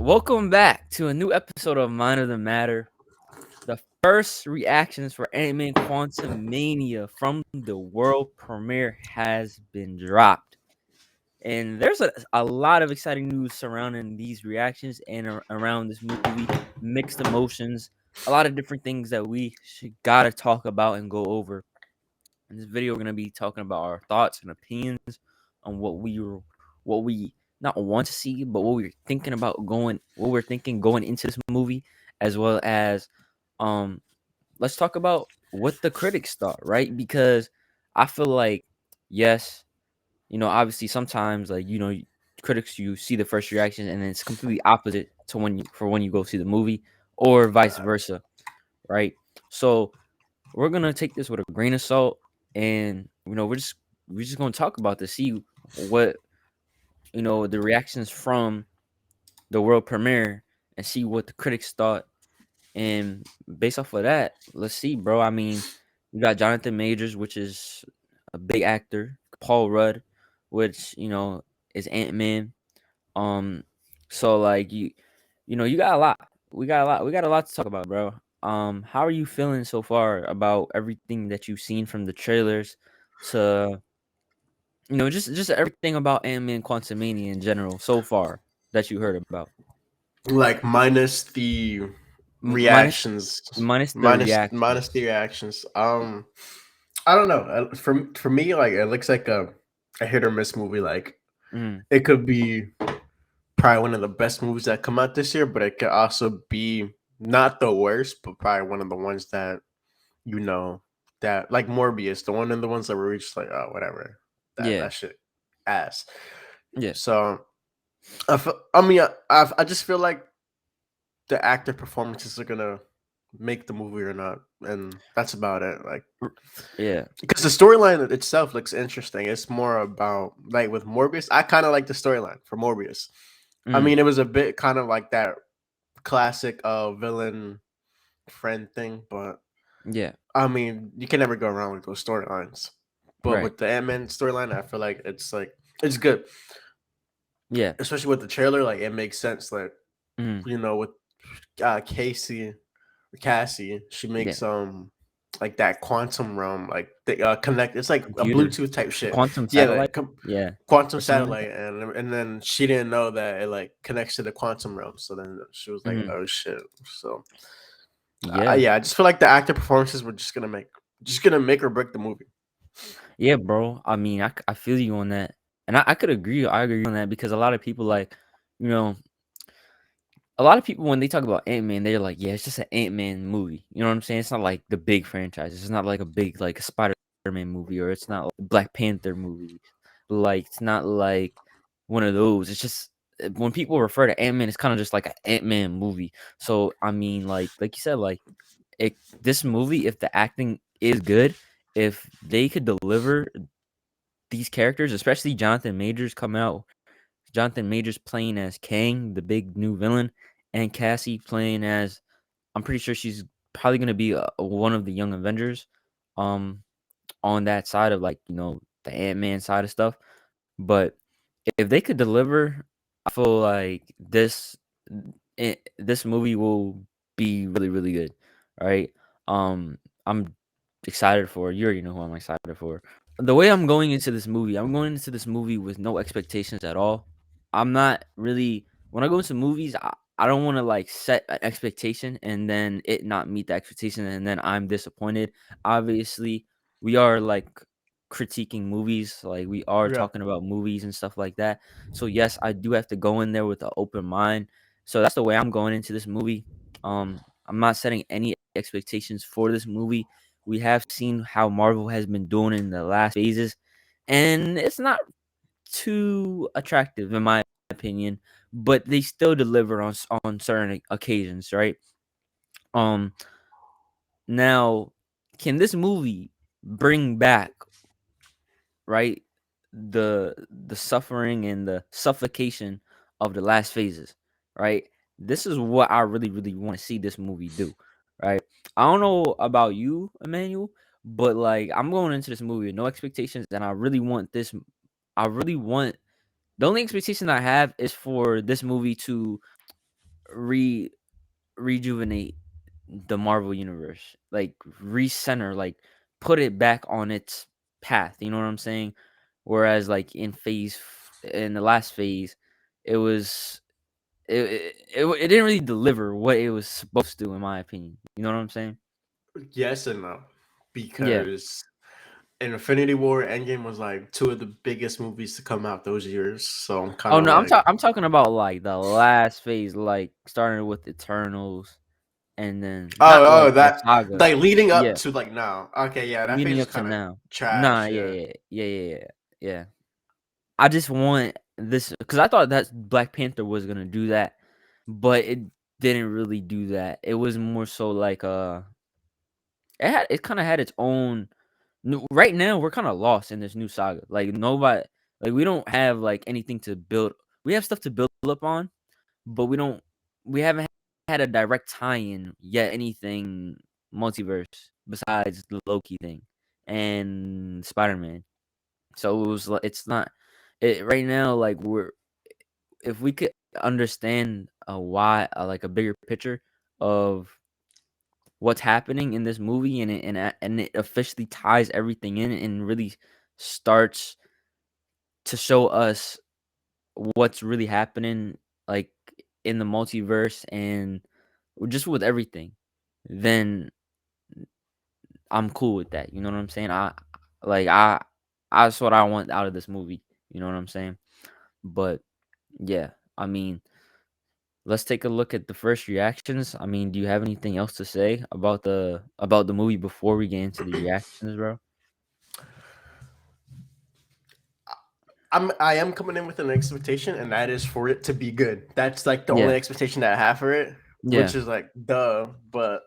Welcome back to a new episode of Mind of the Matter. The first reactions for Antman Quantumania from the world premiere has been dropped. And there's a lot of exciting news surrounding these reactions and around this movie, mixed emotions, a lot of different things that we gotta talk about and go over. In this video, we're gonna be talking about our thoughts and opinions on what we not want to see, but what we're thinking about what we're thinking going into this movie, as well as um, let's talk about what the critics thought, right? Because I feel like, yes, obviously sometimes critics, you see the first reaction and then it's completely opposite to when you go see the movie, or vice versa, right? So we're gonna take this with a grain of salt, and we're just gonna talk about this, see what the reactions from the world premiere, and see what the critics thought. And based off of that, let's see, bro. I mean, you got Jonathan Majors, which is a big actor, Paul Rudd, which is Ant-Man. Um, so like you got a lot. We got a lot to talk about, bro. How are you feeling so far about everything that you've seen from the trailers to just everything about Ant-Man Quantumania in general so far that you heard about? Like minus the M- minus reactions, minus the minus reactions. the reactions. I don't know. For me, like it looks like a hit or miss movie. Like Mm, it could be probably one of the best movies that come out this year, but it could also be not the worst, but probably one of the ones that you know that like Morbius, the one of the ones that were just like oh whatever yeah, that shit ass. yeah, So I mean I just feel like the actor performances are gonna make the movie or not, and that's about it. Like r- yeah. because the storyline itself looks interesting. It's more about like with Morbius. I kind of like the storyline for Morbius. I Mm, mean, it was a bit kind of like that classic villain friend thing, but yeah, I mean, you can never go wrong with those storylines. But right. with the Ant-Man storyline, I feel like it's good, Yeah. especially with the trailer. Like it makes sense. Like Mm, with Cassie, she yeah. makes like that quantum realm, like the connect. It's like a Computer, Bluetooth type the shit. quantum Yeah, satellite. Yeah, quantum or something like that. satellite, and then she didn't know that it like connects to the quantum realm. So then she was like, Mm, oh shit. So yeah, yeah, I just feel like the actor performances were just gonna make or break the movie. yeah, bro. I mean, I feel you on that, and I could agree. I agree on that because a lot of people you know, a lot of people when they talk about Ant Man, they're like, yeah, it's just an Ant Man movie. You know what I'm saying? It's not like the big franchise. It's not like a big like a Spider Man movie, or it's not like Black Panther movie. Like it's not like one of those. It's just when people refer to Ant Man, it's kind of just like an Ant Man movie. So I mean, like you said, like this movie, if the acting is good, if they could deliver these characters, especially Jonathan Majors playing as Kang, the big new villain, and Cassie playing as, I'm pretty sure she's probably gonna be one of the Young Avengers, um, on that side of the Ant Man side of stuff. But if they could deliver, I feel like this movie will be really really good, right? I'm excited for. You already know who I'm excited for. The way I'm going into this movie with no expectations at all. I'm not really when I go into movies, I don't want to like set an expectation and then it not meet the expectation and then I'm disappointed. Obviously, we are like critiquing movies, like we are Yeah, talking about movies and stuff like that. So yes, I do have to go in there with an open mind. So that's the way I'm going into this movie. I'm not setting any expectations for this movie. We have seen how Marvel has been doing in the last phases, and it's not too attractive in my opinion, but they still deliver on certain occasions, right? Um, now, can this movie bring back, right, the suffering and the suffocation of the last phases, right? This is what I really really want to see this movie do, right? I don't know about you, Emmanuel, but like I'm going into this movie with no expectations, and I really want this. I really want the only expectation I have is for this movie to re rejuvenate the Marvel universe, like recenter, like put it back on its path. You know what I'm saying? Whereas like in the last phase, it was it didn't really deliver what it was supposed to, in my opinion. You know what I'm saying? Yes and no, Yeah. because Infinity War Endgame was like two of the biggest movies to come out those years. So I'm kind Oh of no, like, I'm talking about like the last phase, like starting with Eternals, and then not oh, like the that saga. like leading up Yeah, to like now. Okay, yeah, that phase leading is up to kind of now. Nah, trash. yeah, Yeah. yeah, yeah, yeah, yeah, yeah. I just want this because I thought that Black Panther was gonna do that, but it didn't really do that. It was more so like it kind of had its own. Right now, we're kind of lost in this new saga. Like nobody, like we don't have like anything to build. We have stuff to build up on, but we haven't had a direct tie-in yet. Anything multiverse besides the Loki thing and Spider-Man. So it was like it's not it right now. Like we're if we could understand why like a bigger picture of what's happening in this movie and it officially ties everything in and really starts to show us what's really happening like in the multiverse and just with everything, then I'm cool with that. You know what I'm saying? Like that's what I want out of this movie. You know what I'm saying? But yeah, I mean, let's take a look at the first reactions. I mean, do you have anything else to say about the movie before we get into the reactions, bro? I am coming in with an expectation, and that is for it to be good. That's like the only Yeah, expectation that I have for it, yeah. which is like duh. But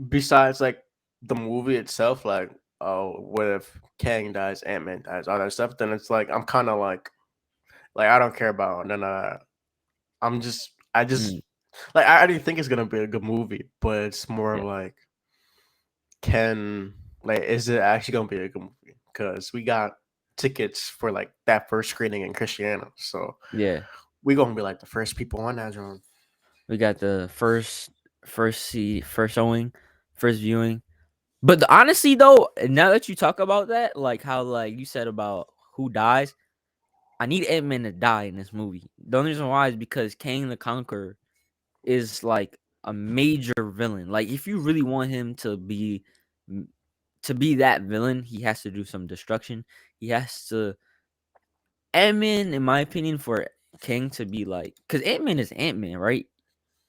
besides like the movie itself, like oh, what if Kang dies, Ant Man dies, all that stuff? Then it's like I'm kind of like I don't care about none of that. I just Mm, like I already think it's gonna be a good movie, but it's more of yeah, like can like is it actually gonna be a good movie? Because we got tickets for like that first screening in Christiana, so yeah. we gonna be like the first people on that drone. We got the first showing, first viewing. But honestly, though, now that you talk about that, like how like you said about who dies, I need Ant-Man to die in this movie. The only reason why is because Kang the Conqueror is like a major villain. Like if you really want him to be that villain, he has to do some destruction. He has to Ant-Man, in my opinion, for King to be like, because Ant-Man is Ant-Man, right?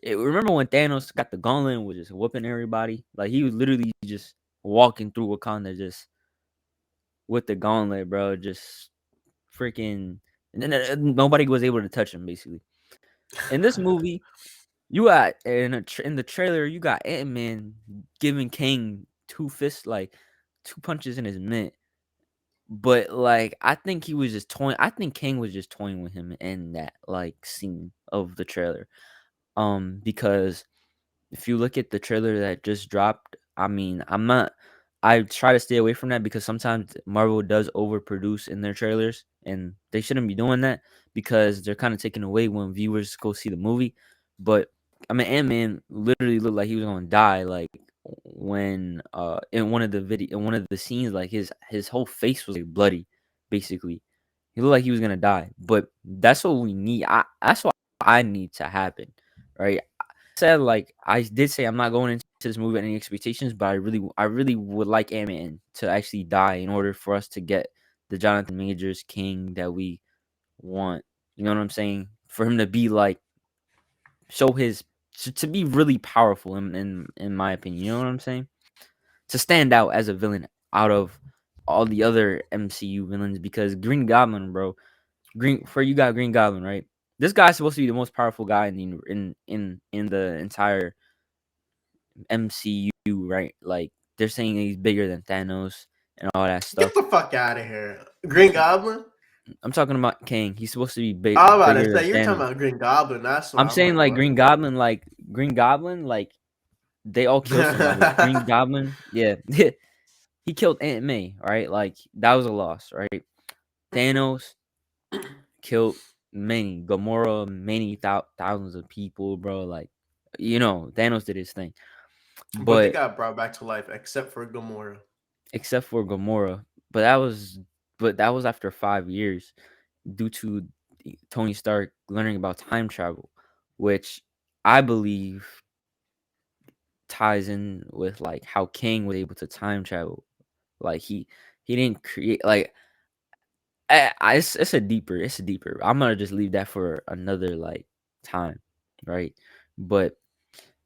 Remember when Thanos got the gauntlet and was just whooping everybody? Like he was literally just walking through Wakanda just with the gauntlet, bro. Just freaking, and then nobody was able to touch him. Basically, in this movie, you got in the trailer, you got Ant Man giving King two fists, like two punches in his mitt. But like, I think he was just toying. I think King was just toying with him in that like scene of the trailer. Because if you look at the trailer that just dropped, I mean, I try to stay away from that because sometimes Marvel does overproduce in their trailers, and they shouldn't be doing that because they're kind of taking away when viewers go see the movie. But I mean, Ant Man literally looked like he was gonna die, like when in one of the scenes, like his whole face was like bloody, basically. He looked like he was gonna die. But that's what we need. That's what I need to happen, right? Said like I did say I'm not going into this movie with any expectations, but I really would like Ant-Man to actually die in order for us to get the Jonathan Majors King that we want. You know what I'm saying? For him to be like show his to be really powerful in my opinion. You know what I'm saying? To stand out as a villain out of all the other MCU villains because Green Goblin, bro. You got Green Goblin, right? This guy's supposed to be the most powerful guy in the entire MCU, right? Like they're saying he's bigger than Thanos and all that Get stuff. the fuck out of here, Green Goblin. I'm talking about Kang. He's supposed to be I'm about to bigger than say you're talking Thanos. about Green Goblin. That's why I'm I'm saying like, what? like Green Goblin, like they all kill somebody. Green Goblin, yeah, he killed Aunt May, right? Like that was a loss, right? Thanos killed. many Gamora, many thousands of people, bro. Like, Thanos did his thing, But they but got brought back to life except for Gamora. except for Gamora, but that was after 5 years due to Tony Stark learning about time travel, which I believe ties in with like how King was able to time travel. Like he didn't create like it's a deeper. I'm gonna just leave that for another like time, right? But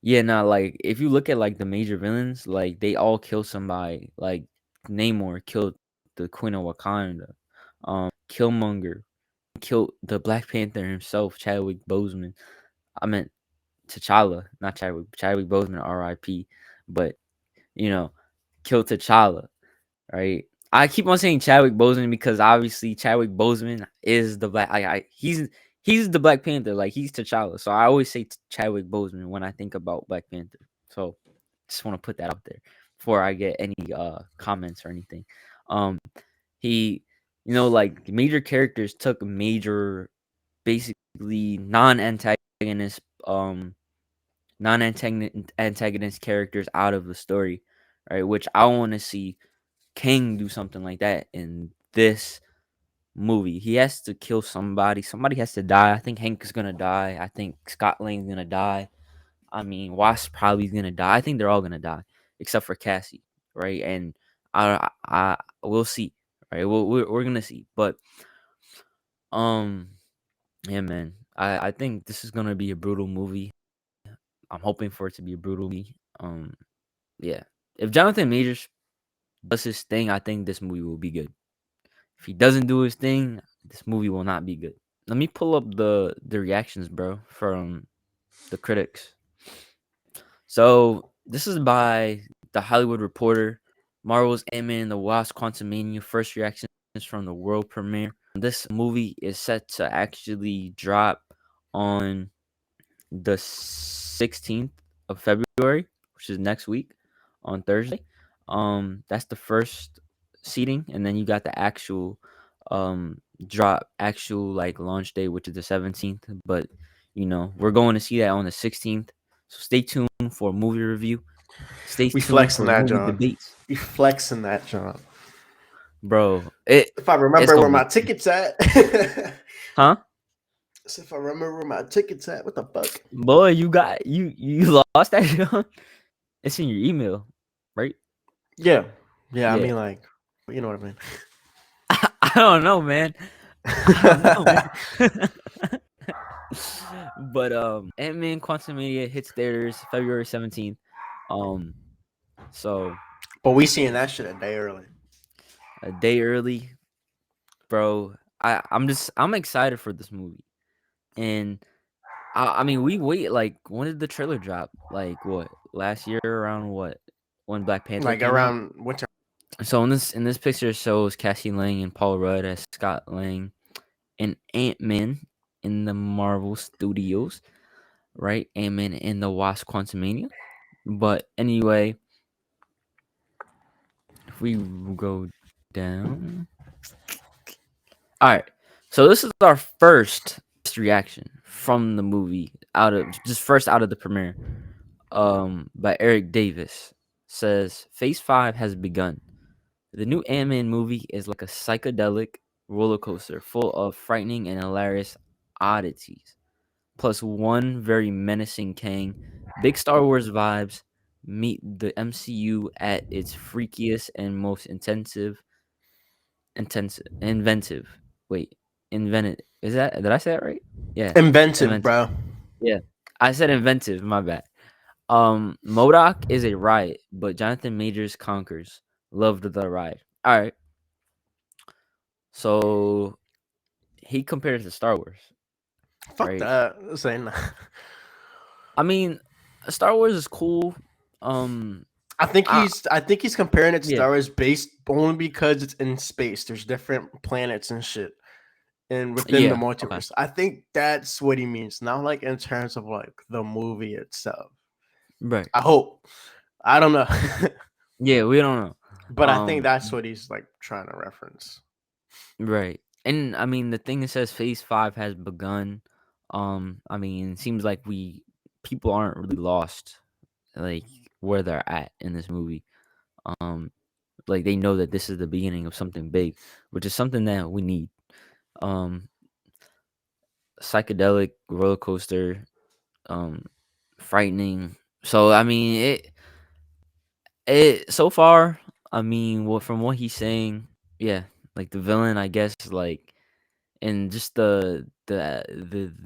yeah, nah, like if you look at like the major villains, like they all kill somebody. Like Namor killed the Queen of Wakanda. Killmonger killed the Black Panther himself, Chadwick Boseman. I meant T'Challa, not Chadwick Boseman, R.I.P. But you know, killed T'Challa, right? I keep on saying Chadwick Boseman because obviously Chadwick Boseman is the black. He's the Black Panther, like he's T'Challa. So I always say Chadwick Boseman when I think about Black Panther. So just want to put that out there before I get any comments or anything. Um, he, like major characters took major, basically non-antagonist characters out of the story, right? Which I want to see King do something like that in this movie. He has to kill somebody. Somebody has to die. I think Hank is gonna die. I think Scott Lang's gonna die. I mean, Wasp probably is gonna die. I think they're all gonna die except for Cassie, right? And I we'll see, right? We're gonna see, but um, yeah, man. I think this is gonna be a brutal movie. I'm hoping for it to be a brutal movie. Yeah. If Jonathan Majors does his thing, I think this movie will be good. If he doesn't do his thing, this movie will not be good. Let me pull up the reactions, bro, from the critics. So this is by the Hollywood Reporter. Marvel's Antman and the Wasp Quantumania first reactions from the world premiere. This movie is set to actually drop on the 16th of February, which is next week on Thursday. That's the first seating, and then you got the actual actual like launch day, which is the 17th. But we're going to see that on the 16th. So stay tuned for a movie review. Stay We tuned flexing for that, movie John. debates, We flexing that, John. bro. If I It's remember gonna where my be, tickets at. huh? So if I remember where my tickets at, what the fuck? Boy, you lost that, John. It's in your email, right? Yeah. Yeah, I Yeah. mean like you know what I mean. I don't know, man. I don't know, man. But Ant-Man Quantumania hits theaters February 17th. Um so But we seeing that shit a day early. a day early, bro. I'm excited for this movie. And I mean we wait like when did the trailer drop? Like what? Last year around what? When Black Panther Like came out? around winter. So in this picture shows Cassie Lang and Paul Rudd as Scott Lang and Ant-Man in the Marvel Studios, right? Ant-Man in the Wasp Quantumania. But anyway, if we go down, all right. So this is our first reaction from the movie out of the premiere. By Eric Davis says Phase 5 has begun. The new Ant-Man movie is like a psychedelic roller coaster full of frightening and hilarious oddities, plus one very menacing Kang. Big Star Wars vibes meet the MCU at its freakiest and most inventive. Wait, invented. Is that did I say that right? Yeah, Inventive, inventive. bro. Yeah, I said inventive. My bad. Modoc is a riot, but Jonathan Majors conquers. Loved the ride. All right, so he compared it to Star Wars, Fuck right? that. Saying that. I mean, Star Wars is cool. Um, I I think he's comparing it to yeah, Star Wars based only because it's in space. There's different planets and shit. And within the yeah, okay, multiverse. I think that's what he means. Not like in terms of like the movie itself. right. I hope. I don't know. Yeah, we don't know. But I think that's what he's like trying to reference. Right. And I mean, the thing that says Phase 5 has begun. I mean, it seems like people aren't really lost, like where they're at in this movie. Um, like they know that this is the beginning of something big, which is something that we need. Um, Psychedelic roller coaster, um, frightening. So I mean, it so far. I mean, from what he's saying, yeah, like the villain, I guess, like, and just the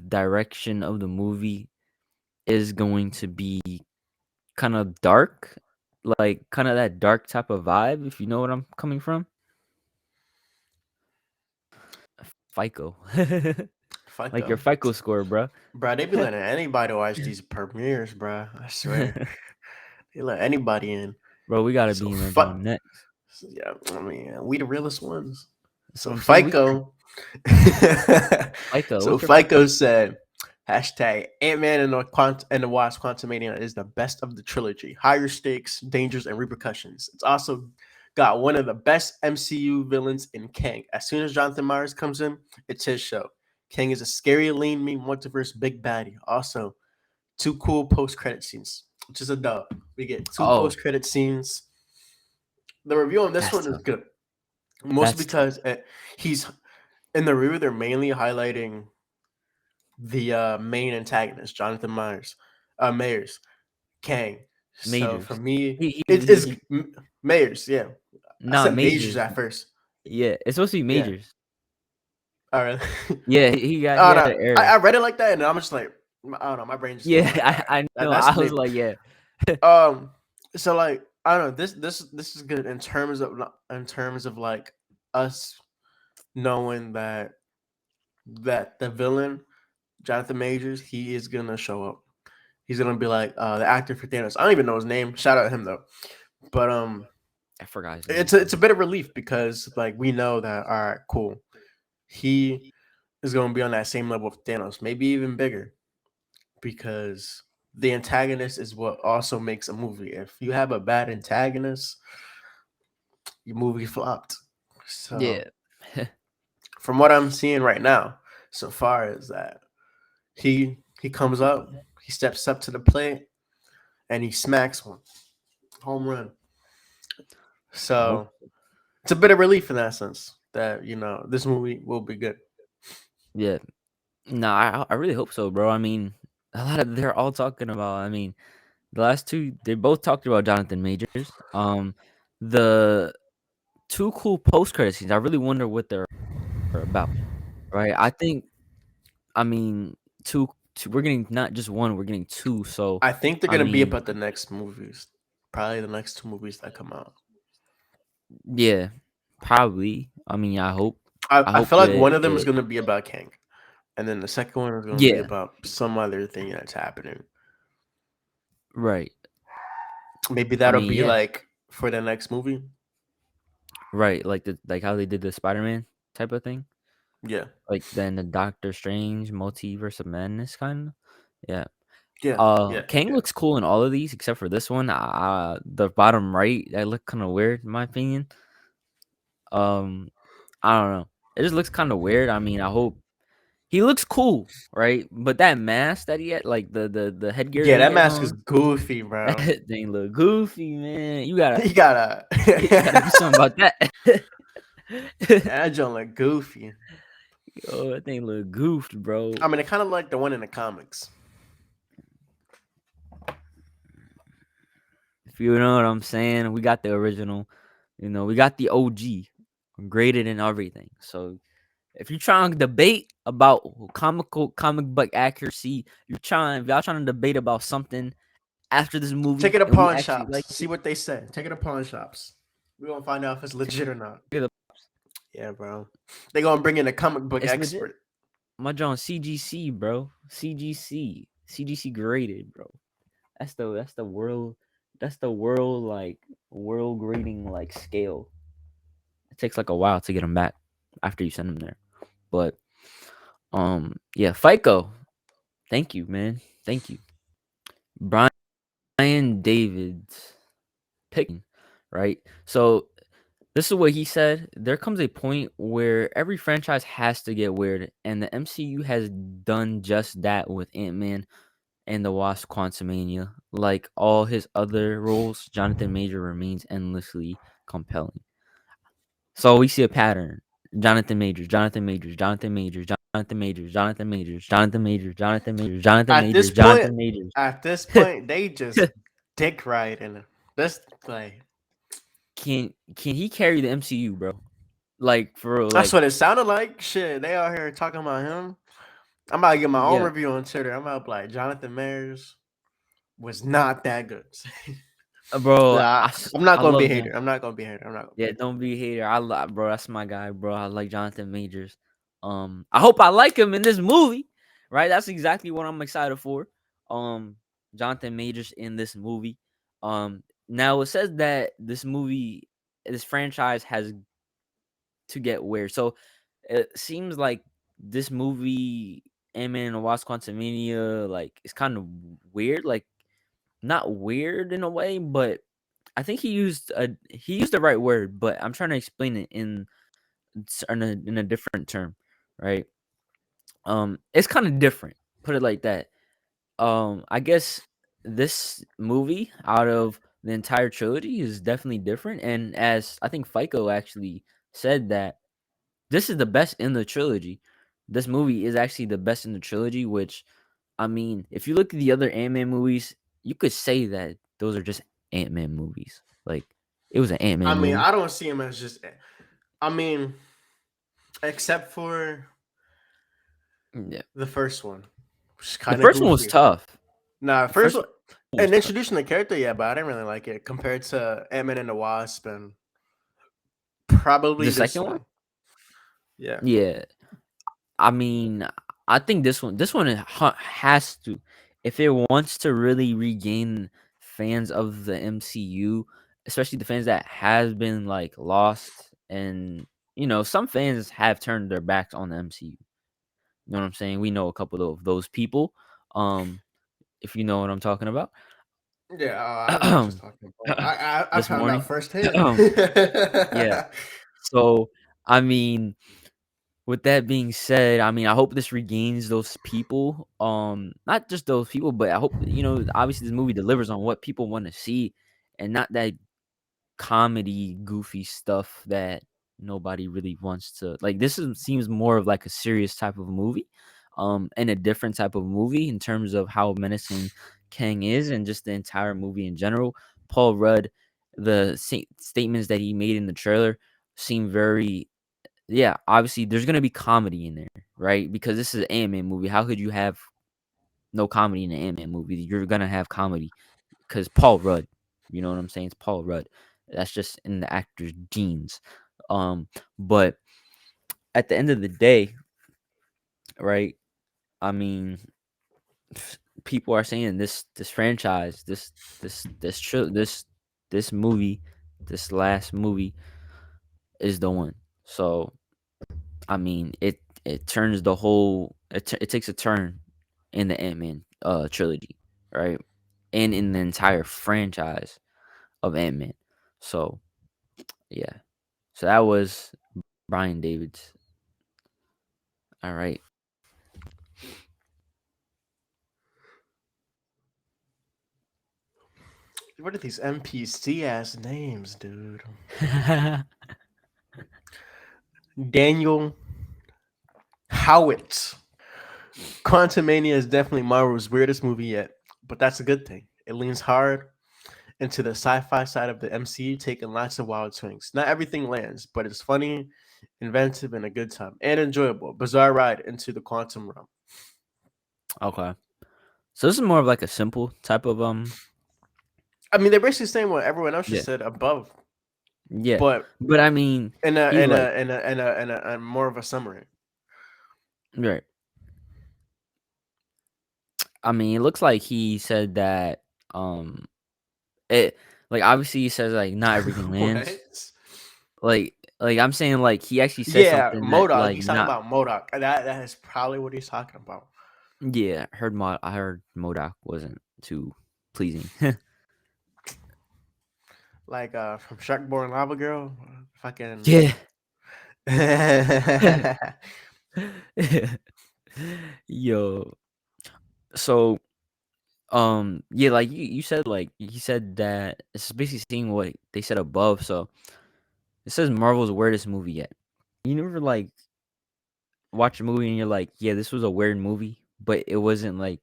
direction of the movie is going to be kind of dark, like kind of that dark type of vibe, if you know what I'm coming from. FICO. Fuck Like your though. FICO score, bro. Bro, they be letting anybody watch these premieres, bro. I swear. They let anybody in. Bro, we gotta So be in that fuck. joint next. Yeah, I mean, we the realest ones. That's what So I'm saying. We got FICO. FICO. So What's your FICO FICO? said, hashtag Antman and the Wasp Quantumania is the best of the trilogy. Higher stakes, dangers, and repercussions. It's also got one of the best MCU villains in Kang. As soon as Jonathan Myers comes in, it's his show. Kang is a scary, lean, mean multiverse big baddie. Also, two cool post-credit scenes, which is a dub. We get two Oh, post-credit scenes. The review on this that's one is tough. good, mostly That's tough. because he's in the review. They're mainly highlighting the main antagonist, Jonathan Mayers, Kang. So for Majors. me, He he it he, is he Mayers. Yeah, I Nah, said Majors majors. at first. Yeah, it's supposed to be Yeah, majors. all right. Yeah, he got he Oh had no, an error. I read it like that, and I'm just like, I don't know. My brain just Yeah, went like, all right, I know. that's I was maybe. like, yeah. Um, so like, I don't know. This is good in terms of like us knowing that the villain Jonathan Majors, he is gonna show up. He's gonna be like the actor for Thanos. I don't even know his name. Shout out him though. But I forgot his name it's a too. bit of relief because like we know that all right, cool. He is gonna be on that same level of Thanos, maybe even bigger, because the antagonist is what also makes a movie. If you have a bad antagonist, your movie flopped. So Yeah. from what I'm seeing right now, so far is that he comes up, he steps up to the plate, and he smacks one home run. I hope. So it's a bit of relief in that sense that this movie will be good. Yeah. No, I really hope so, bro. I mean, a lot of they're all talking about. I mean, the last two they both talked about Jonathan Majors. The two cool post credit scenes. I really wonder what they're about. Right. I think. I mean, two. We're getting not just one. We're getting two. So, I think they're I gonna be mean, about the next movies, probably the next two movies that come out. yeah, probably. I mean, I hope. I, I I hope feel like one it. of them is it gonna be about Kang, and then the second one is gonna be yeah. about some other thing that's happening. Right. Maybe I that'll mean, be yeah. like for the next movie. Right. Like how they did the Spider Man type of thing. Yeah, Like then the Doctor Strange multiverse of madness kind of. Yeah. yeah, yeah, Kang yeah. looks cool in all of these except for this one. The bottom right that looked kind of weird in my opinion. Um, I don't know. It just looks kind of weird. I mean, I hope he looks cool, right? But that mask that he had, like the headgear Yeah, that he that has mask is on, goofy, bro. that thing look goofy, man. You gotta. You gotta do something about that. That joint look goofy. Oh, that thing look goofed, bro. I mean, it kind of like the one in the comics. If you know what I'm saying, we got the original. We got the OG, graded and everything. So if you're trying to debate about comic book accuracy, if y'all trying to debate about something after this Take movie, it to and we pawn actually shops. like See it, what they say. Take it to pawn shops. We gonna find out if it's legit or not. it's Yeah, bro. They gonna bring in a comic book legit. expert. My John CGC, bro. CGC graded, bro. That's the world. That's the world like world grading like scale. It takes like a while to get them back after you send them there. But yeah, FICO. Thank you, man. Thank you. Brian David's picking, right? So This is what he said. There comes a point where every franchise has to get weird, and the MCU has done just that with Ant-Man and the Wasp Quantumania. Like all his other roles, Jonathan Major remains endlessly compelling. So we see a pattern. Jonathan Majors, Jonathan Majors, Jonathan Majors, Jonathan Majors, Jonathan Majors, Jonathan Majors, Jonathan Majors, Jonathan At this Majors, point, Jonathan Majors. they just dick riding. This like Can he carry the MCU, bro? Like for real, that's like what it sounded like. Shit, they out here talking about him. I'm about to get my own yeah, review on Twitter. I'm about to be like Jonathan Mayers was not that good. bro. Nah, I'm not I gonna be a love hater. John. I'm not gonna be a hater. I'm not gonna be a Yeah, hater. don't be a hater. I love, bro. That's my guy, bro. I like Jonathan Majors. I hope I like him in this movie. Right, that's exactly what I'm excited for. Um, Jonathan Majors in this movie. Now it says that this franchise has to get weird. So it seems like this movie, Ant-Man and the Wasp Quantumania, like it's kind of weird. Like not weird in a way, but I think he used the right word, but I'm trying to explain it in a different term, right? It's kind of different. Put it like that. I guess this movie out of the entire trilogy is definitely different, and as I think FICO actually said that this is the best in the trilogy. This movie is actually the best in the trilogy, which I mean, if you look at the other Ant-Man movies, you could say that those are just Ant-Man movies. Like it was an I Ant-Man mean, movie. I don't see him as just. I mean, except for Yeah. the first one, which is The kind of first one was goofy. tough. Nah, The first first one one was and tough. introducing the character, yeah, but I didn't really like it compared to Ant-Man and the Wasp and probably The this second one? one. Yeah. Yeah. I mean, I think this one has to, if it wants to really regain fans of the MCU, especially the fans that has been like lost, and some fans have turned their backs on the MCU. You know what I'm saying? We know a couple of those people. Um, if you know what I'm talking about. Yeah, I know what you're talking about. I This found out morning. firsthand. Yeah. So I mean, with that being said, I mean, I hope this regains those people. Not just those people, but I hope obviously this movie delivers on what people want to see, and not that comedy, goofy stuff that nobody really wants to like. Seems more of like a serious type of movie, and a different type of movie in terms of how menacing Kang is, and just the entire movie in general. Paul Rudd, the statements that he made in the trailer seem very, yeah, obviously there's gonna be comedy in there, right? Because this is an Ant-Man movie. How could you have no comedy in an Ant-Man movie? You're gonna have comedy because Paul Rudd. You know what I'm saying? It's Paul Rudd. That's just in the actor's genes. But at the end of the day, right? I mean, people are saying this franchise, this movie, this last movie is the one. So I mean, it turns the whole. It takes a turn in the Ant-Man trilogy, right? And in the entire franchise of Ant-Man. So yeah. So that was Brian David's. All right. What are these NPC ass names, dude? Daniel Howitt. Quantumania is definitely Marvel's weirdest movie yet, but that's a good thing. It leans hard into the sci-fi side of the MCU, taking lots of wild swings. Not everything lands, but it's funny, inventive, and a good time, and enjoyable. Bizarre ride into the quantum realm. Okay. So this is more of like a simple type of I mean, they're basically saying what everyone else yeah. just said above, Yeah. but But I mean, in a he's in like, a in a in a, in a more of a summary. right. I mean, it looks like he said that um it like obviously he says like not everything lands. What? Like I'm saying like he actually said Yeah, something that Modoc. like He's talking not. about Modoc. That is probably what he's talking about. Yeah, I heard Modoc wasn't too pleasing. like from Sharkboy and Lava Girl. Fucking. Yeah. Yo. So yeah, like you said, like he said that it's basically seeing what they said above. So it says Marvel's weirdest movie yet. You never like watch a movie and you're like, yeah, this was a weird movie, but it wasn't like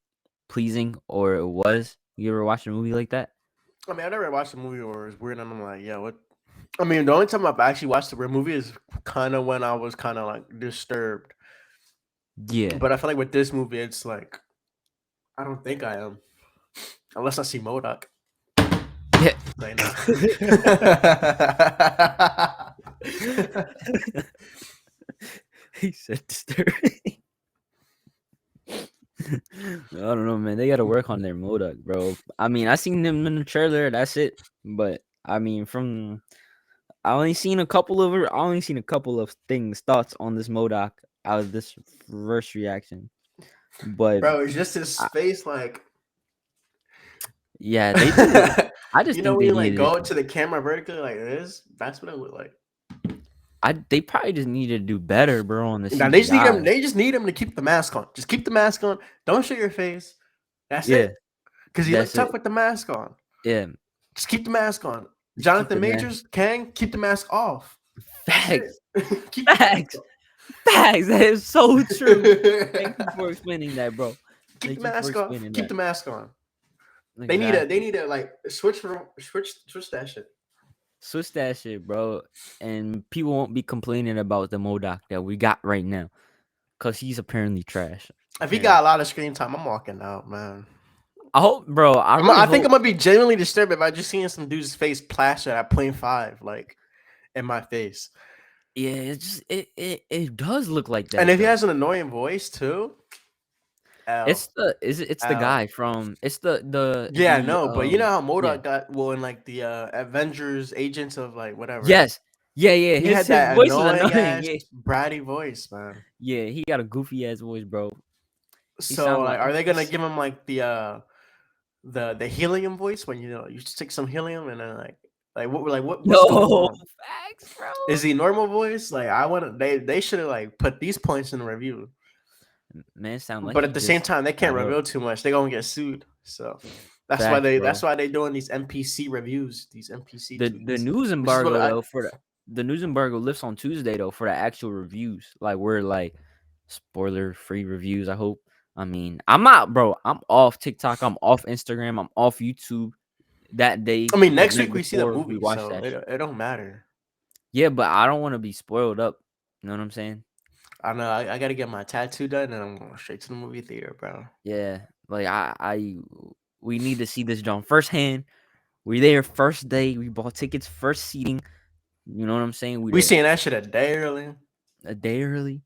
pleasing, or it was. You ever watch a movie like that? I mean, I never watched a movie where it's weird, and I'm like, yeah, what? I mean, the only time I've actually watched a weird movie is kind of when I was kind of like disturbed. Yeah. But I feel like with this movie, it's like I don't think I am, unless I see Modoc. Yeah. Like, nah. He said disturbing. I don't know, man. They got to work on their Modoc, bro. I mean, I seen them in the trailer. That's it. But I mean, from I only seen a couple of things, thoughts on this Modoc out of this first reaction. But Bro, it's just his I, face, like yeah, they need to. I just you know think when they you like needed. go to the camera vertically like this. That's what it looked like. They probably just need to do better, bro, on the Now they just need him. CGI. They just need him to keep the mask on. Just keep the mask on. Don't show your face. That's Yeah, it. Because you look that's tough it. with the mask on. Yeah, Just keep the mask on. just keep the Jonathan man. Majors, Kang, keep the mask off. That's it. Facts, Keep the mask facts, facts. That is so true. Thank you off. for explaining that, bro. Keep the Thank you for mask off. explaining Keep that. the mask on. They Exactly. need to like switch that shit. Switch that shit, bro. And people won't be complaining about the Modoc that we got right now, cause he's apparently trash. If he And got a lot of screen time, I'm walking out, man. I hope, bro. I really I think I'm hope. gonna be genuinely disturbed if I just seeing some dude's face plastered at .5, like in my face. Yeah, it just it does look like And that if he though. has an annoying voice too, L It's the L. guy from it's the Yeah, no, but you know how yeah. Modok got well in like the Avengers, Agents of like whatever. Yes. Yeah, yeah. He His had his that voice is annoying annoying. ass Yeah. bratty voice, man. Yeah, he got a goofy ass voice, bro. He So sound like, like are they gonna he's give him like the helium voice when you know you just take some helium and then what's going no on? facts, bro. Is he normal voice? Like I want to they should have like put these points in the review. Man sound like But he at the same just time, they can't got up. reveal too much. They're gonna get sued. So Facts, that's bro. why they doing these NPC reviews, these NPC The tweets. news Which is what embargo I though the news embargo lifts on Tuesday though for the actual reviews. Like we're like spoiler free reviews. I hope. I mean, I'm not, bro. I'm off TikTok. I'm off Instagram. I'm off YouTube that day, I mean, the next night week we see the before we movie, watch so that shit. it don't matter. Yeah, but I don't want to be spoiled up. You know what I'm saying? I know I got to get my tattoo done, and I'm going straight to the movie theater, bro. Yeah, like we need to see this John firsthand. We there first day. We bought tickets, first seating. You know what I'm saying? We We there seeing that shit a day early. a day early.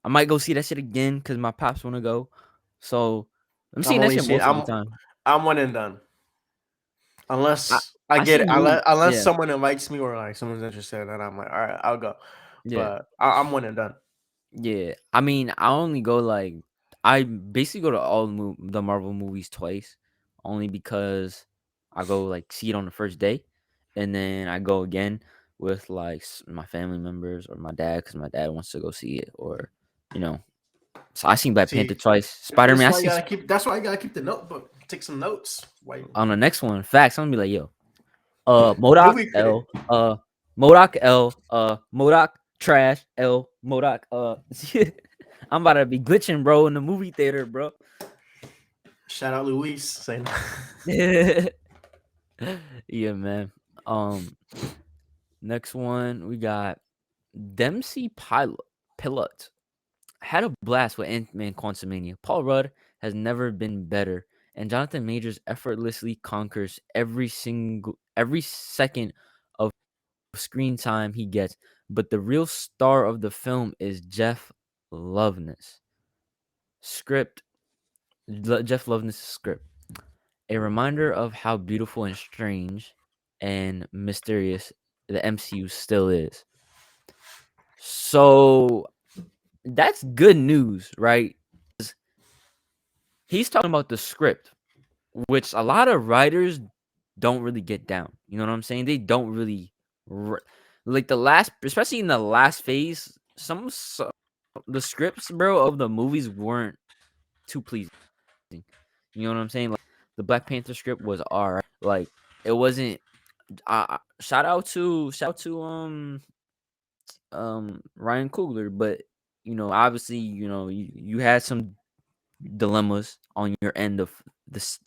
I might go see that shit again because my pops want to go. So I'm I'm seeing that only shit seeing most of the time. I'm one and done. I Unless I I get see it, new. unless Yeah, someone invites me or like someone's interested, then I'm like, all right, I'll go. yeah, But I'm one and done. yeah. I mean, I only go like I basically go to all the Marvel movies twice, only because I go like see it on the first day, and then I go again with like my family members or my dad because my dad wants to go see it, or you know. So I seen Black Panther See, twice. Spider this Man. is I why you see gotta keep. That's why you gotta keep the notebook. Take some notes. Why on the next one. Facts. I'm gonna be like, yo, movie critic? Modoc L, Modoc trash L, Modoc I'm about to be glitching, bro, in the movie theater, bro. Shout out Luis saying. Yeah, man. Um, Next one we got Dempsey Pilot had a blast with Antman Quantumania. Paul Rudd has never been better, and Jonathan Majors effortlessly conquers every second of screen time he gets. But the real star of the film is Jeff Loveness. Script Jeff Loveness' script. A reminder of how beautiful and strange and mysterious the MCU still is. So that's good news, right? He's talking about the script, which a lot of writers don't really get down. You know what I'm saying? They don't really like the last, especially in the last phase. The scripts, bro, of the movies weren't too pleasing. You know what I'm saying? Like the Black Panther script was alright. Like it wasn't. Shout out to Ryan Coogler, but obviously, you had some dilemmas on your end of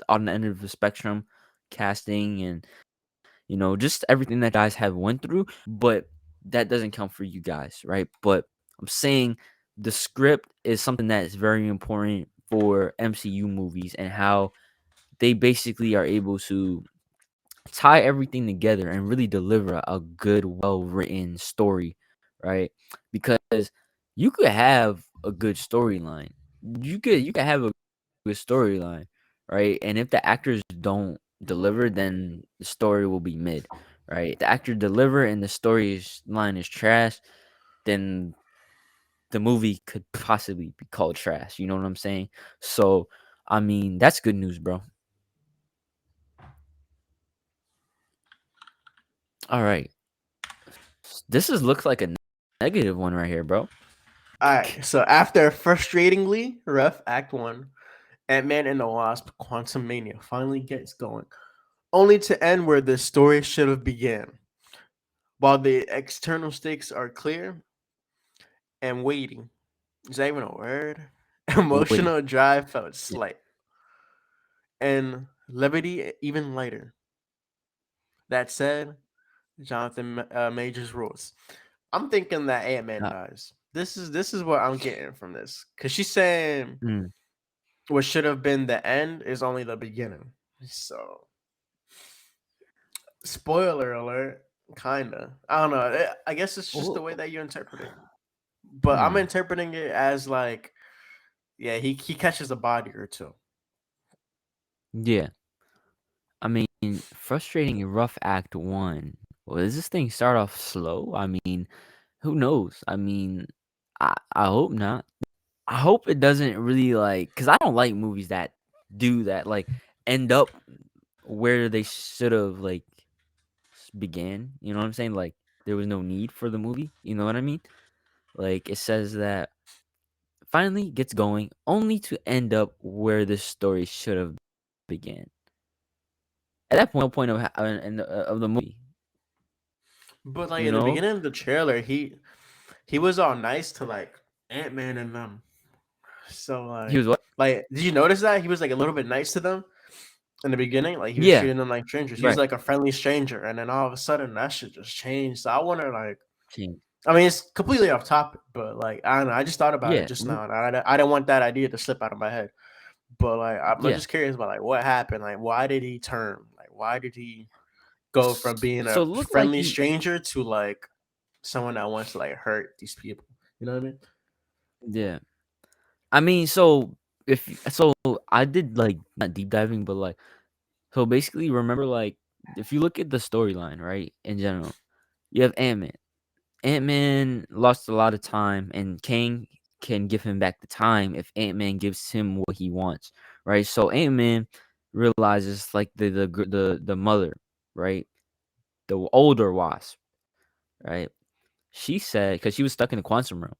on the end of the spectrum, casting and just everything that guys have went through, but that doesn't count for you guys, right? But I'm saying the script is something that is very important for MCU movies and how they basically are able to tie everything together and really deliver a good, well written story, right? Because you could have a good storyline. You could have a good storyline, right? And if the actors don't deliver, then the story will be mid, right? If the actor deliver and the line is trash, then the movie could possibly be called trash. You know what I'm saying? So, I mean, that's good news, bro. All right. Looks like a negative one right here, bro. All right. So after a frustratingly rough Act One, Ant-Man and the Wasp: Quantumania finally gets going, only to end where the story should have began. While the external stakes are clear and waiting, is that even a word? Witty. Emotional drive felt Yeah. slight, and levity even lighter. That said, Jonathan Majors rules. I'm thinking that Ant Man Uh, dies. This is what I'm getting from this, because she's saying mm, what should have been the end is only the beginning. So, spoiler alert, kinda. I don't know. I guess it's just the oh, way that you interpret it. But I'm hmm. interpreting it as like, yeah, he catches a body or two. Yeah. I mean, frustrating rough act one. Well, does this thing start off slow? I mean, who knows? I mean, I hope not. I hope it doesn't really because I don't like movies that do that, like end up where they should have began. You know what I'm saying? Like there was no need for the movie. You know what I mean? Like it says that finally gets going, only to end up where the story should have began. At that point of of the movie, But like you in the know, beginning of the trailer, he was all nice to like Ant Man and them. So he was what? like, did you notice that he was like a little bit nice to them in the beginning? Like he was Yeah, treating them like strangers. He was right. like a friendly stranger, and then all of a sudden that shit just changed. So I wonder, like, Change. I mean, it's completely off topic, but like, I don't know. I just thought about it Yeah, just now, and I didn't want that idea to slip out of my head. But like, I'm yeah. just curious about like what happened. Like, why did he turn? Like, why did he go from being So a it looked like friendly he, stranger to like someone that wants to like hurt these people? You know what I mean? yeah. I mean, so I did not deep diving, but so basically, remember if you look at the storyline, right, in general, you have Ant Man. Ant Man lost a lot of time, and Kang can give him back the time if Ant Man gives him what he wants, right? So Ant Man realizes the mother, right, the older Wasp, right? She said because she was stuck in the quantum realm.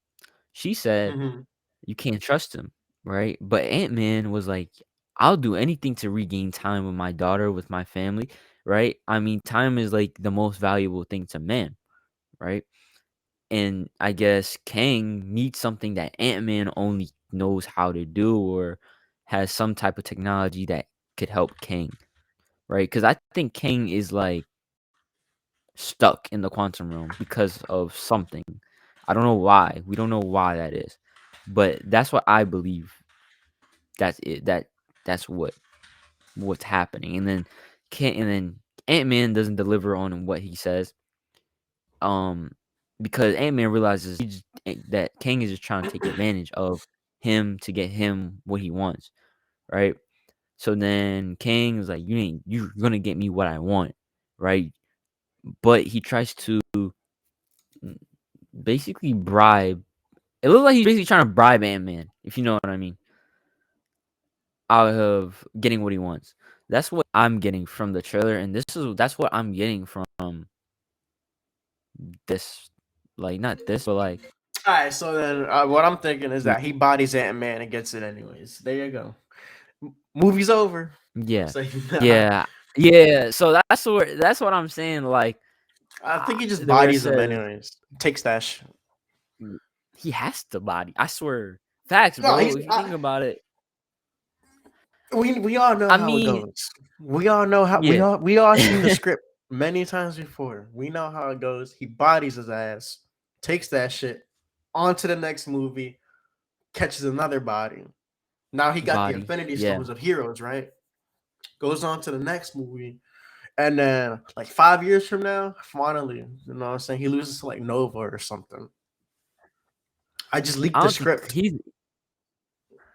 She said Mm-hmm. you can't trust him, right? But Ant Man was like, I'll do anything to regain time with my daughter, with my family, right? I mean, time is like the most valuable thing to man, right? And I guess Kang needs something that Ant Man only knows how to do or has some type of technology that could help Kang, right? Because I think Kang is stuck in the quantum realm because of something. I don't know why. We don't know why that is. But that's what I believe. That's it. That's what's happening. And then Ant Man doesn't deliver on what he says. Um because Ant Man realizes that Kang is just trying to take advantage of him to get him what he wants, right? So then Kang is like, you're gonna get me what I want, right? But he tries to basically bribe. It looks like he's basically trying to bribe Ant Man, if you know what I mean, out of getting what he wants. That's what I'm getting from the trailer, and that's what I'm getting from this. Like not this, but like All right, so then what I'm thinking is that he bodies Ant-Man and gets it anyways. There you go. Movie's over. yeah, So yeah, yeah. So that's what I'm saying. Like I think he just the where it bodies him says anyways. Takes that shit. he has to body. I swear, facts, No, bro. If you think about it, we all know I how it mean, goes. We all know how yeah, we all seen the script many times before. We know how it goes. He bodies his ass, takes that shit on to the next movie, catches another body. Now he got the body. Infinity Yeah, Stones of Heroes, right? Goes on to the next movie. And then like 5 years from now, finally, you know what I'm saying? He loses to like Nova or something. I just leaked I the don't think script.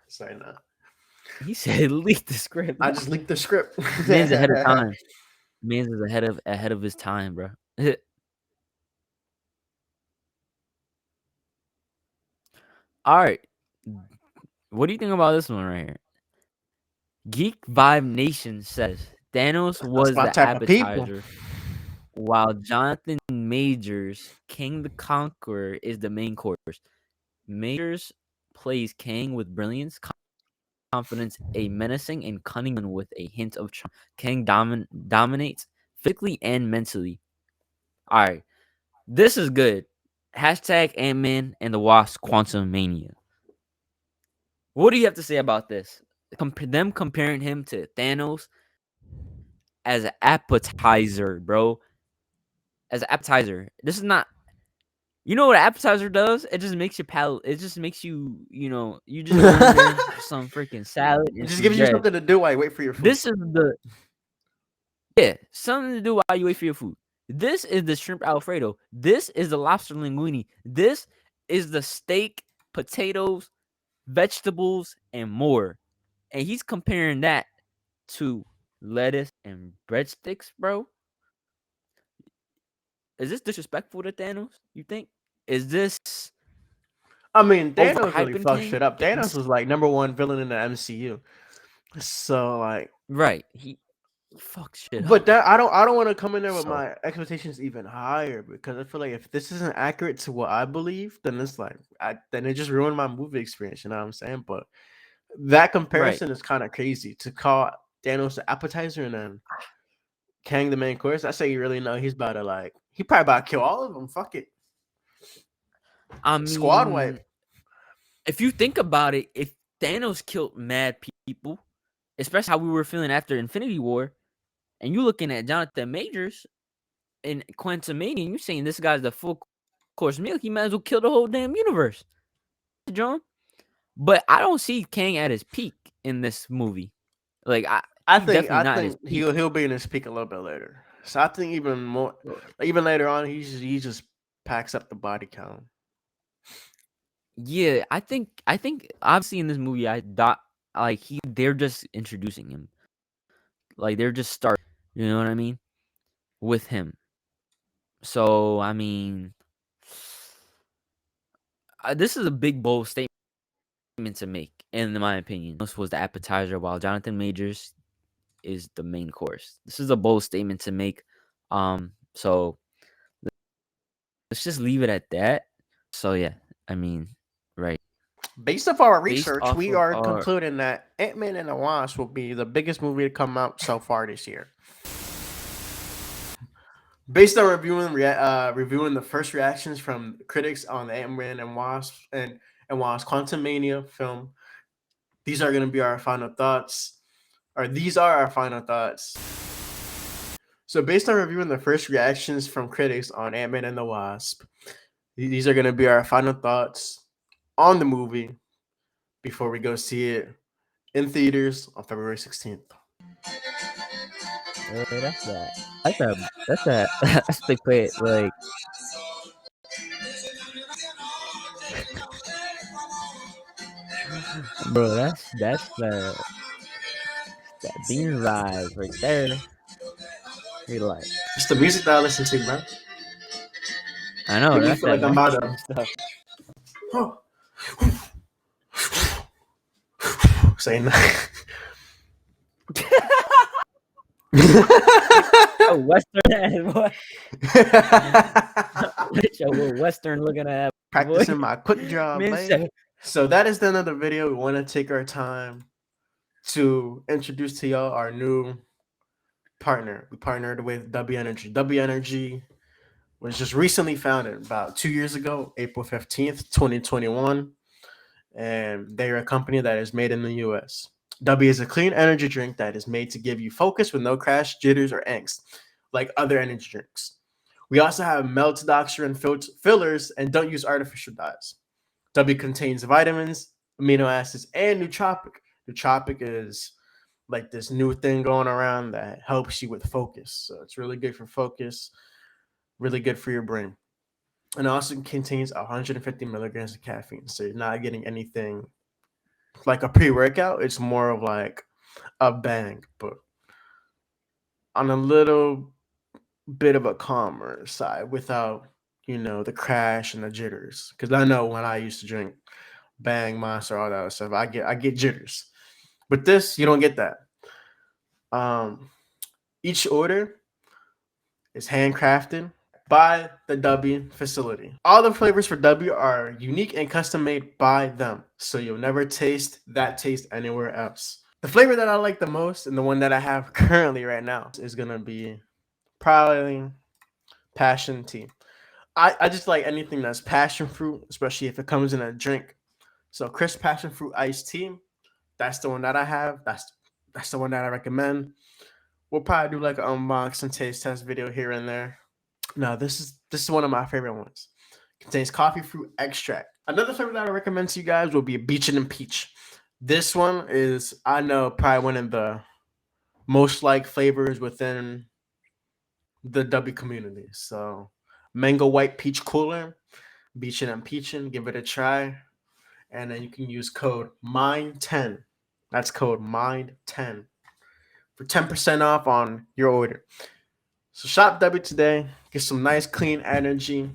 Sorry, no. he said leak the script. I just leaked the script. Man's ahead of time. Man's is ahead of his time, bro. All right, what do you think about this one right here? Geek Vibe Nation says Thanos That's was my the type of people. appetizer, while Jonathan Majors, King the Conqueror, is the main course. Majors plays Kang with brilliance, confidence, a menacing and cunning villain with a hint of charm. Kang dominates physically and mentally. All right, this is good. Hashtag Antman and the Wasp Quantumania. What do you have to say about this? Them comparing him to Thanos as an appetizer, bro. As an appetizer. This is not. You know what an appetizer does? It just makes your palate. It just makes you, you just go in there for some freaking salad It and just some gives you bread. something to do while you wait for your food. This is something to do while you wait for your food. This is the shrimp Alfredo. This is the lobster linguine. This is the steak, potatoes, vegetables, and more. And he's comparing that to lettuce and breadsticks, bro. Is this disrespectful to Thanos? You think? Is this I mean, Thanos really overhyping fucked King? shit up. Thanos was like #1 villain in the MCU. So like, Right. He fucked shit but up. that I don't want to come in there with So my expectations even higher because I feel like if this isn't accurate to what I believe, then it's like then it just ruined my movie experience. You know what I'm saying? But that right. comparison is kind of crazy to call Thanos the appetizer and then Kang the main course. I say you really know he's about to he probably about to kill all of them. Fuck it, I squad mean, wipe. if you think about it, if Thanos killed mad people, especially how we were feeling after Infinity War, and you looking at Jonathan Majors in Quantumania, and you saying this guy's the full course meal, he might as well kill the whole damn universe, John. But I don't see Kang at his peak in this movie. Like I he think definitely I not at his think peak. he'll be in his peak a little bit later. So I think even more, even later on, he just packs up the body count. Yeah, I think obviously in this movie I thought like they're just introducing him. Like they're just starting, you know what I mean? With him. So, I mean, this is a big bold statement to make in my opinion. This was the appetizer while Jonathan Majors is the main course. This is a bold statement to make. So let's just leave it at that. So yeah, I mean, right. Based off our Based research, off we of are our concluding that Ant-Man and the Wasp will be the biggest movie to come out so far this year. Based on reviewing the first reactions from critics on the Ant-Man and Wasp Quantumania film, these are going to be our final thoughts, or these are our final thoughts. So, based on reviewing the first reactions from critics on Ant-Man and the Wasp, these are going to be our final thoughts on the movie before we go see it in theaters on February 16th. that's that. That's that. That's the quit. Like, bro, that's that bean vibe right there. You're like, It's the music that I listen to, bro. I know Make me that's feel that like I'm about Mexican to stuff. saying that. A Western ass boy. With your little Western looking ass boy. Practicing my quick draw, Man babe. said, So that is the end of the video. We want to take our time to introduce to y'all our new partner. We partnered with W Energy. W Energy was just recently founded about 2 years ago, April 15th, 2021. And they're a company that is made in the US. W is a clean energy drink that is made to give you focus with no crash, jitters, or angst, like other energy drinks. We also have maltodextrin fillers and don't use artificial dyes. W contains vitamins, amino acids, and nootropic. Nootropic is like this new thing going around that helps you with focus. So it's really good for focus, really good for your brain. And it also contains 150 milligrams of caffeine. So you're not getting anything like a pre workout. It's more of like a bang, but on a little bit of a calmer side without, the crash and the jitters. Because I know when I used to drink Bang, Monster, all that other stuff, I get jitters. But this, you don't get that. Um, each order is handcrafted by the W facility. All the flavors for W are unique and custom made by them, so you'll never taste that taste anywhere else. The flavor that I like the most and the one that I have currently right now is gonna be probably passion tea. I just like anything that's passion fruit, especially if it comes in a drink. So crisp passion fruit iced tea, that's the one that I have. That's the one that I recommend. We'll probably do like an unboxing taste test video here and there. No, this is one of my favorite ones. Contains coffee fruit extract. Another flavor that I recommend to you guys will be a beach and peach. This one is, I know, probably one of the most liked flavors within the W community. So mango white peach cooler, beachin' and peachin', give it a try. And then you can use code MIND10. That's code MIND10 for 10% off on your order. So shop W today, get some nice clean energy,